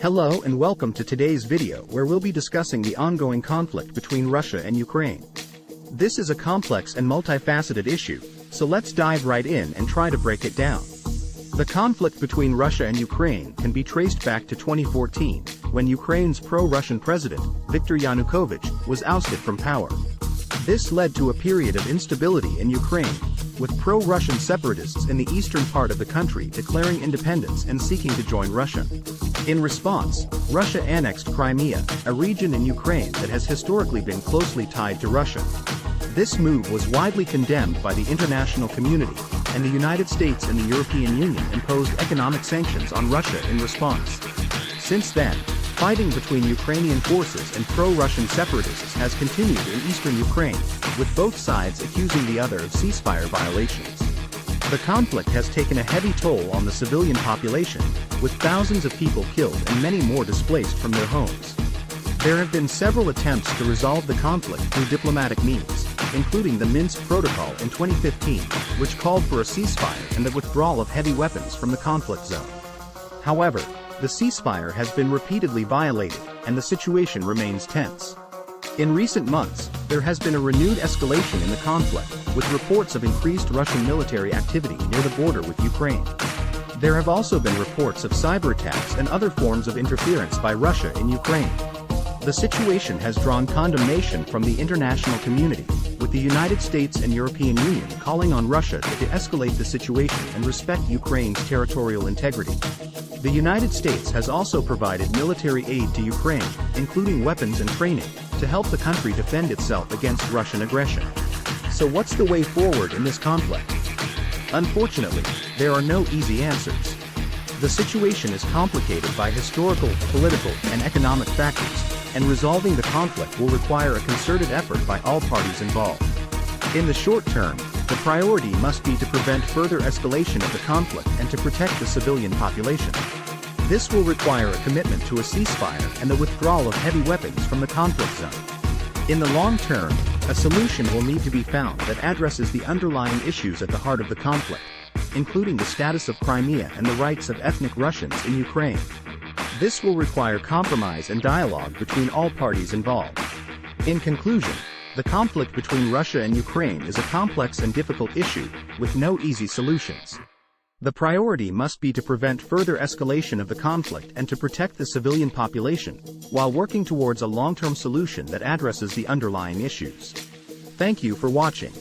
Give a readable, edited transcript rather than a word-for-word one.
Hello and welcome to today's video where we'll be discussing the ongoing conflict between Russia and Ukraine. This is a complex and multifaceted issue, so let's dive right in and try to break it down. The conflict between Russia and Ukraine can be traced back to 2014, when Ukraine's pro-Russian president, Viktor Yanukovych, was ousted from power. This led to a period of instability in Ukraine, with pro-Russian separatists in the eastern part of the country declaring independence and seeking to join Russia. In response, Russia annexed Crimea, a region in Ukraine that has historically been closely tied to Russia. This move was widely condemned by the international community, and the United States and the European Union imposed economic sanctions on Russia in response. Since then, fighting between Ukrainian forces and pro-Russian separatists has continued in eastern Ukraine, with both sides accusing the other of ceasefire violations. The conflict has taken a heavy toll on the civilian population, with thousands of people killed and many more displaced from their homes. There have been several attempts to resolve the conflict through diplomatic means, including the Minsk Protocol in 2015, which called for a ceasefire and the withdrawal of heavy weapons from the conflict zone. However, the ceasefire has been repeatedly violated, and the situation remains tense. In recent months, there has been a renewed escalation in the conflict, with reports of increased Russian military activity near the border with Ukraine. There have also been reports of cyber attacks and other forms of interference by Russia in Ukraine. The situation has drawn condemnation from the international community, with the United States and European Union calling on Russia to de-escalate the situation and respect Ukraine's territorial integrity. The United States has also provided military aid to Ukraine, including weapons and training, to help the country defend itself against Russian aggression. So what's the way forward in this conflict? Unfortunately, there are no easy answers. The situation is complicated by historical, political, and economic factors, and resolving the conflict will require a concerted effort by all parties involved. In the short term, the priority must be to prevent further escalation of the conflict and to protect the civilian population. This will require a commitment to a ceasefire and the withdrawal of heavy weapons from the conflict zone. In the long term, a solution will need to be found that addresses the underlying issues at the heart of the conflict, including the status of Crimea and the rights of ethnic Russians in Ukraine. This will require compromise and dialogue between all parties involved. In conclusion, the conflict between Russia and Ukraine is a complex and difficult issue, with no easy solutions. The priority must be to prevent further escalation of the conflict and to protect the civilian population, while working towards a long-term solution that addresses the underlying issues. Thank you for watching.